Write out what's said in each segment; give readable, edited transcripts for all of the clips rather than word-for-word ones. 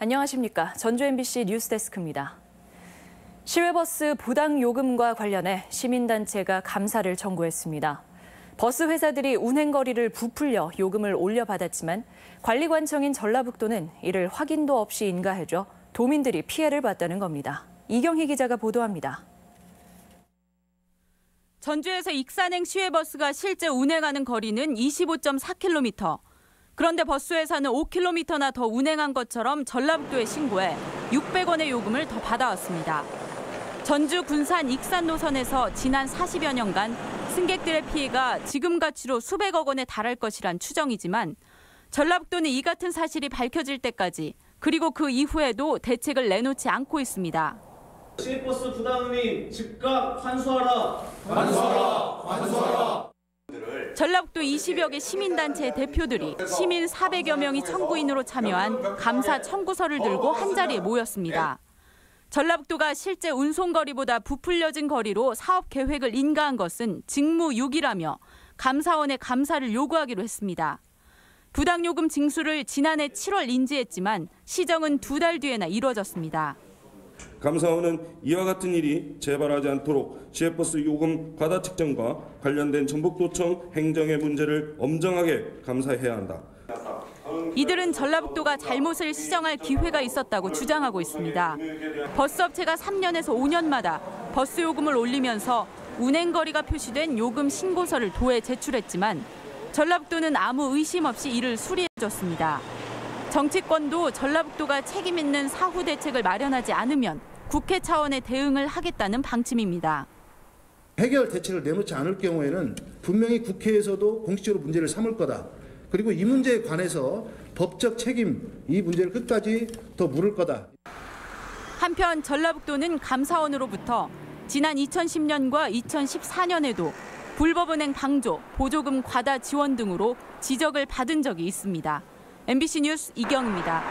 안녕하십니까. 전주 MBC 뉴스데스크입니다. 시외버스 부당 요금과 관련해 시민단체가 감사를 청구했습니다. 버스 회사들이 운행거리를 부풀려 요금을 올려받았지만 관리관청인 전라북도는 이를 확인도 없이 인가해줘 도민들이 피해를 봤다는 겁니다. 이경희 기자가 보도합니다. 전주에서 익산행 시외버스가 실제 운행하는 거리는 25.4km. 그런데 버스회사는 5km나 더 운행한 것처럼 전라북도에 신고해 600원의 요금을 더 받아왔습니다. 전주, 군산, 익산 노선에서 지난 40여 년간 승객들의 피해가 지금 가치로 수백억 원에 달할 것이란 추정이지만 전라북도는 이 같은 사실이 밝혀질 때까지 그리고 그 이후에도 대책을 내놓지 않고 있습니다. 시외버스 부당금이 즉각 환수하라! 환수하라! 환수하라! 전라북도 20여 개 시민단체 대표들이 시민 400여 명이 청구인으로 참여한 감사 청구서를 들고 한자리에 모였습니다. 전라북도가 실제 운송거리보다 부풀려진 거리로 사업 계획을 인가한 것은 직무유기라며 감사원에 감사를 요구하기로 했습니다. 부당요금 징수를 지난해 7월 인지했지만 시정은 2달 뒤에나 이루어졌습니다. 감사원은 이와 같은 일이 재발하지 않도록 시외버스 요금 과다 책정과 관련된 전북도청 행정의 문제를 엄정하게 감사해야 한다. 이들은 전라북도가 잘못을 시정할 기회가 있었다고 주장하고 있습니다. 버스업체가 3년에서 5년마다 버스 요금을 올리면서 운행거리가 표시된 요금 신고서를 도에 제출했지만 전라북도는 아무 의심 없이 이를 수리해줬습니다. 정치권도 전라북도가 책임 있는 사후 대책을 마련하지 않으면 국회 차원의 대응을 하겠다는 방침입니다. 해결 대책을 내놓지 않을 경우에는 분명히 국회에서도 공식적으로 문제를 삼을 거다. 그리고 이 문제에 관해서 법적 책임, 이 문제를 끝까지 더 물을 거다. 한편 전라북도는 감사원으로부터 지난 2010년과 2014년에도 불법 은행 방조, 보조금 과다 지원 등으로 지적을 받은 적이 있습니다. MBC 뉴스 이경입니다.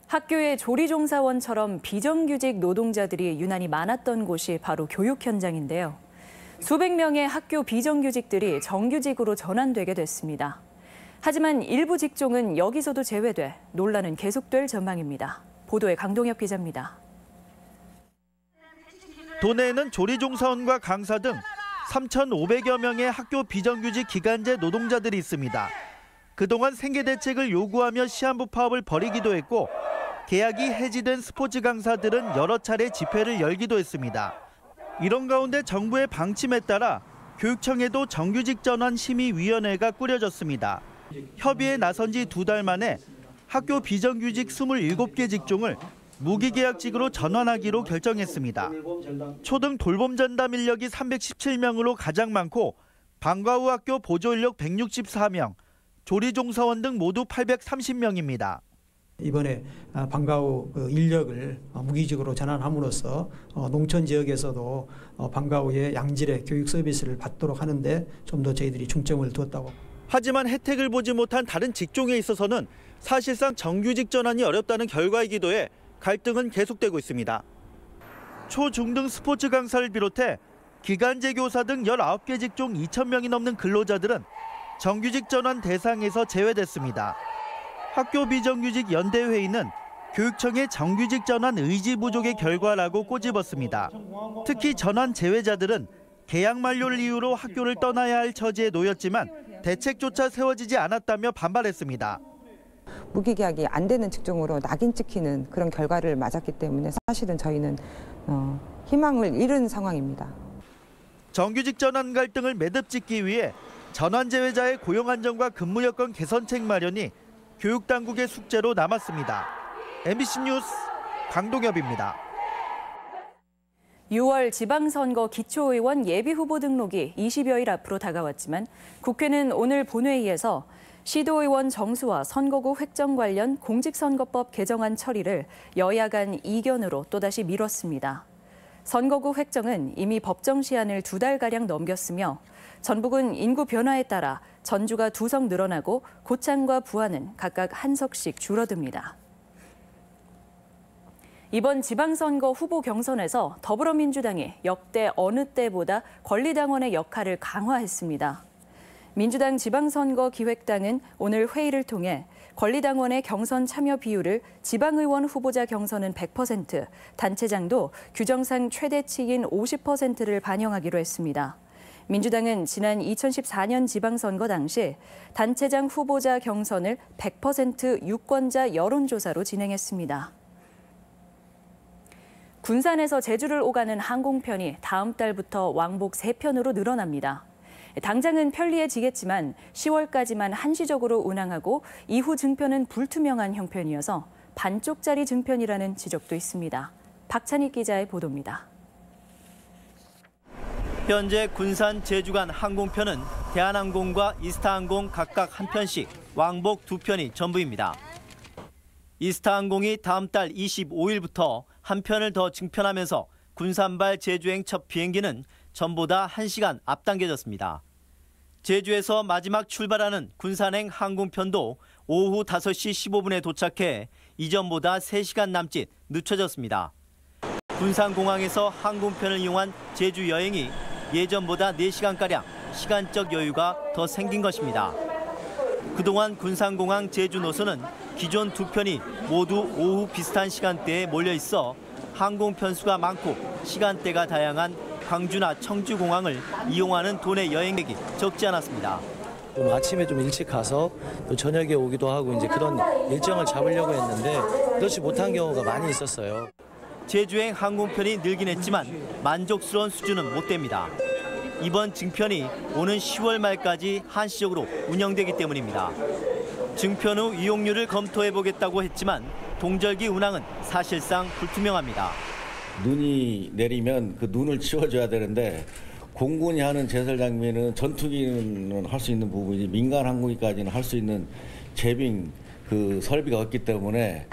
학교의 조리종사원처럼 비정규직 노동자들이 유난히 많았던 곳이 바로 교육 현장인데요. 수백 명의 학교 비정규직들이 정규직으로 전환되게 됐습니다. 하지만 일부 직종은 여기서도 제외돼 논란은 계속될 전망입니다. 보도에 강동엽 기자입니다. 도내에는 조리종사원과 강사 등 3,500여 명의 학교 비정규직 기간제 노동자들이 있습니다. 그동안 생계 대책을 요구하며 시한부 파업을 벌이기도 했고 계약이 해지된 스포츠 강사들은 여러 차례 집회를 열기도 했습니다. 이런 가운데 정부의 방침에 따라 교육청에도 정규직 전환 심의위원회가 꾸려졌습니다. 협의에 나선 지 2달 만에 학교 비정규직 27개 직종을 무기계약직으로 전환하기로 결정했습니다. 초등 돌봄 전담 인력이 317명으로 가장 많고 방과 후 학교 보조 인력 164명, 조리종사원 등 모두 830명입니다. 이번에 방과 후 인력을 무기직으로 전환함으로써 농촌 지역에서도 방과 후에 양질의 교육 서비스를 받도록 하는데 좀 더 저희들이 중점을 두었다고. 하지만 혜택을 보지 못한 다른 직종에 있어서는 사실상 정규직 전환이 어렵다는 결과이기도 해 갈등은 계속되고 있습니다. 초, 중 등 스포츠 강사를 비롯해 기간제 교사 등 19개 직종 2,000명이 넘는 근로자들은 정규직 전환 대상에서 제외됐습니다. 학교 비정규직 연대회의는 교육청의 정규직 전환 의지 부족의 결과라고 꼬집었습니다. 특히 전환 제외자들은 계약 만료를 이유로 학교를 떠나야 할 처지에 놓였지만 대책조차 세워지지 않았다며 반발했습니다. 무기계약이 안 되는 직종으로 낙인 찍히는 그런 결과를 맞았기 때문에 사실은 저희는 희망을 잃은 상황입니다. 정규직 전환 갈등을 매듭짓기 위해 전환 제외자의 고용 안정과 근무 여건 개선책 마련이 교육당국의 숙제로 남았습니다. MBC 뉴스 강동엽입니다. 6월 지방선거 기초의원 예비후보 등록이 20여일 앞으로 다가왔지만 국회는 오늘 본회의에서 시도의원 정수와 선거구 획정 관련 공직선거법 개정안 처리를 여야 간 이견으로 또다시 미뤘습니다. 선거구 획정은 이미 법정 시한을 2달가량 넘겼으며 전북은 인구 변화에 따라 전주가 2석 늘어나고 고창과 부안은 각각 1석씩 줄어듭니다. 이번 지방선거 후보 경선에서 더불어민주당이 역대 어느 때보다 권리당원의 역할을 강화했습니다. 민주당 지방선거기획당은 오늘 회의를 통해 권리당원의 경선 참여 비율을 지방의원 후보자 경선은 100%, 단체장도 규정상 최대치인 50%를 반영하기로 했습니다. 민주당은 지난 2014년 지방선거 당시 단체장 후보자 경선을 100% 유권자 여론조사로 진행했습니다. 군산에서 제주를 오가는 항공편이 다음 달부터 왕복 3편으로 늘어납니다. 당장은 편리해지겠지만 10월까지만 한시적으로 운항하고 이후 증편은 불투명한 형편이어서 반쪽짜리 증편이라는 지적도 있습니다. 박찬희 기자의 보도입니다. 현재 군산 제주 간 항공편은 대한항공과 이스타항공 각각 한 편씩 왕복 2편이 전부입니다. 이스타항공이 다음 달 25일부터 한 편을 더 증편하면서 군산발 제주행 첫 비행기는 전보다 1시간 앞당겨졌습니다. 제주에서 마지막 출발하는 군산행 항공편도 오후 5시 15분에 도착해 이전보다 3시간 남짓 늦춰졌습니다. 군산공항에서 항공편을 이용한 제주 여행이 예전보다 4시간가량 시간적 여유가 더 생긴 것입니다. 그동안 군산공항 제주 노선은 기존 2편이 모두 오후 비슷한 시간대에 몰려 있어 항공편 수가 많고 시간대가 다양한 광주나 청주공항을 이용하는 도내 여행객이 적지 않았습니다. 아침에 좀 일찍 가서 또 저녁에 오기도 하고 이제 그런 일정을 잡으려고 했는데 그렇지 못한 경우가 많이 있었어요. 제주행 항공편이 늘긴 했지만 만족스러운 수준은 못 됩니다. 이번 증편이 오는 10월 말까지 한시적으로 운영되기 때문입니다. 증편 후 이용률을 검토해보겠다고 했지만 동절기 운항은 사실상 불투명합니다. 눈이 내리면 그 눈을 치워줘야 되는데 공군이 하는 제설 장비는 전투기는 할 수 있는 부분이지 민간 항공기까지는 할 수 있는 제빙 그 설비가 없기 때문에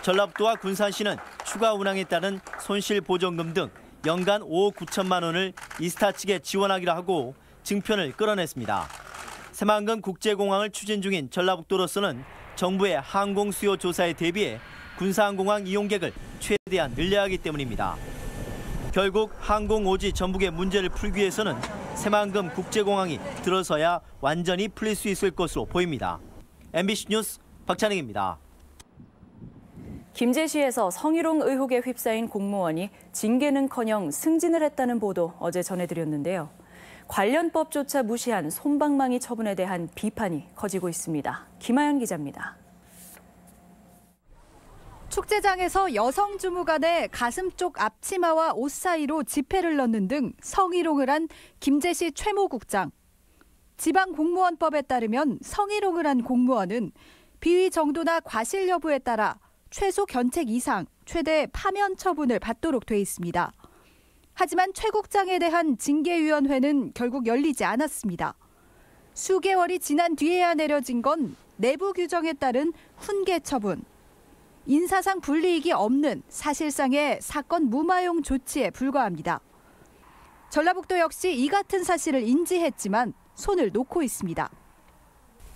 전라북도와 군산시는 추가 운항에 따른 손실 보전금 등 연간 5억 9천만 원을 이스타 측에 지원하기로 하고 증편을 끌어냈습니다. 새만금 국제공항을 추진 중인 전라북도로서는 정부의 항공 수요 조사에 대비해 군산공항 이용객을 최대한 늘려야 하기 때문입니다. 결국 항공 오지 전북의 문제를 풀기 위해서는 새만금 국제공항이 들어서야 완전히 풀릴 수 있을 것으로 보입니다. MBC 뉴스 박찬익입니다. 김제시에서 성희롱 의혹에 휩싸인 공무원이 징계는커녕 승진을 했다는 보도 어제 전해드렸는데요. 관련 법조차 무시한 솜방망이 처분에 대한 비판이 커지고 있습니다. 김하연 기자입니다. 축제장에서 여성 주무관의 가슴 쪽 앞치마와 옷 사이로 지폐를 넣는 등 성희롱을 한 김제시 최모 국장. 지방공무원법에 따르면 성희롱을 한 공무원은 비위 정도나 과실 여부에 따라 최소 견책 이상, 최대 파면 처분을 받도록 돼 있습니다. 하지만 최 국장에 대한 징계위원회는 결국 열리지 않았습니다. 수개월이 지난 뒤에야 내려진 건 내부 규정에 따른 훈계 처분. 인사상 불이익이 없는 사실상의 사건 무마용 조치에 불과합니다. 전라북도 역시 이 같은 사실을 인지했지만 손을 놓고 있습니다.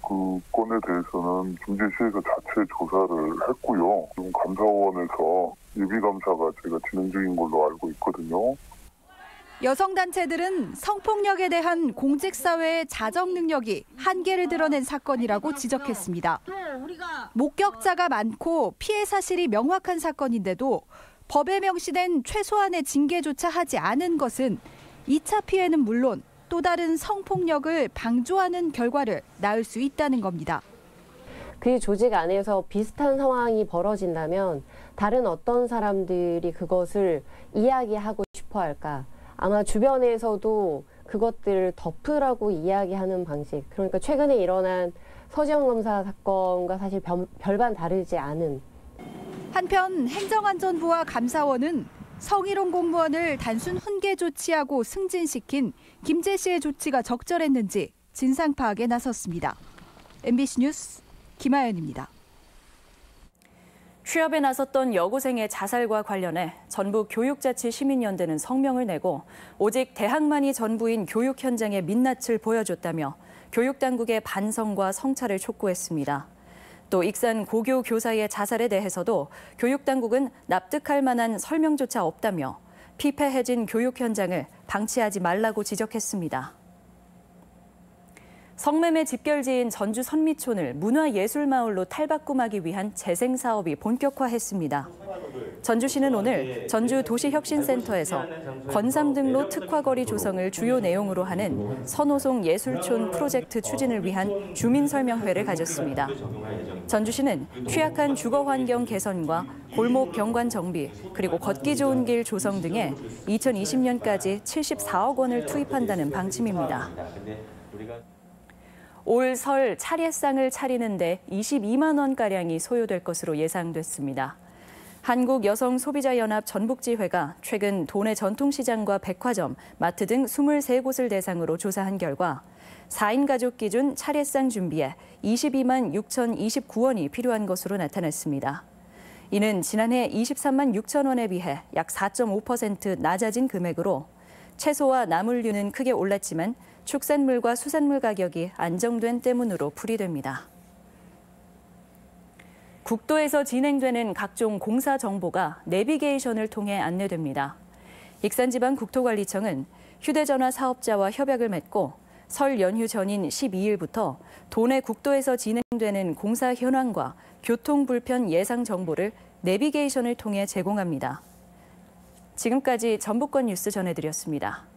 그 건에 대해서는 김제시에서 자체 조사를 했고요. 지금 감사원에서 예비감사가 제가 진행 중인 걸로 알고 있거든요. 여성단체들은 성폭력에 대한 공직사회의 자정 능력이 한계를 드러낸 사건이라고 지적했습니다. 목격자가 많고 피해 사실이 명확한 사건인데도 법에 명시된 최소한의 징계조차 하지 않은 것은 2차 피해는 물론 또 다른 성폭력을 방조하는 결과를 낳을 수 있다는 겁니다. 그 조직 안에서 비슷한 상황이 벌어진다면 다른 어떤 사람들이 그것을 이야기하고 싶어 할까? 아마 주변에서도 그것들을 덮으라고 이야기하는 방식. 그러니까 최근에 일어난 서지영 검사 사건과 사실 별반 다르지 않은. 한편 행정안전부와 감사원은 성희롱 공무원을 단순 훈계 조치하고 승진시킨 김제시의 조치가 적절했는지 진상 파악에 나섰습니다. MBC 뉴스 김하연입니다. 취업에 나섰던 여고생의 자살과 관련해 전북교육자치시민연대는 성명을 내고 오직 대학만이 전부인 교육 현장의 민낯을 보여줬다며 교육당국의 반성과 성찰을 촉구했습니다. 또 익산 고교 교사의 자살에 대해서도 교육당국은 납득할 만한 설명조차 없다며 피폐해진 교육 현장을 방치하지 말라고 지적했습니다. 성매매 집결지인 전주 선미촌을 문화예술마을로 탈바꿈하기 위한 재생 사업이 본격화했습니다. 전주시는 오늘 전주 도시혁신센터에서 권삼등로 특화거리 조성을 주요 내용으로 하는 선호송 예술촌 프로젝트 추진을 위한 주민설명회를 가졌습니다. 전주시는 취약한 주거환경 개선과 골목 경관 정비, 그리고 걷기 좋은 길 조성 등에 2020년까지 74억 원을 투입한다는 방침입니다. 올 설 차례상을 차리는데 22만 원가량이 소요될 것으로 예상됐습니다. 한국여성소비자연합 전북지회가 최근 도내 전통시장과 백화점, 마트 등 23곳을 대상으로 조사한 결과 4인 가족 기준 차례상 준비에 22만 6,029원이 필요한 것으로 나타났습니다. 이는 지난해 23만 6천 원에 비해 약 4.5% 낮아진 금액으로 채소와 나물류는 크게 올랐지만 축산물과 수산물 가격이 안정된 때문으로 풀이됩니다. 국도에서 진행되는 각종 공사 정보가 내비게이션을 통해 안내됩니다. 익산지방국토관리청은 휴대전화 사업자와 협약을 맺고 설 연휴 전인 12일부터 도내 국도에서 진행되는 공사 현황과 교통 불편 예상 정보를 내비게이션을 통해 제공합니다. 지금까지 전북권 뉴스 전해드렸습니다.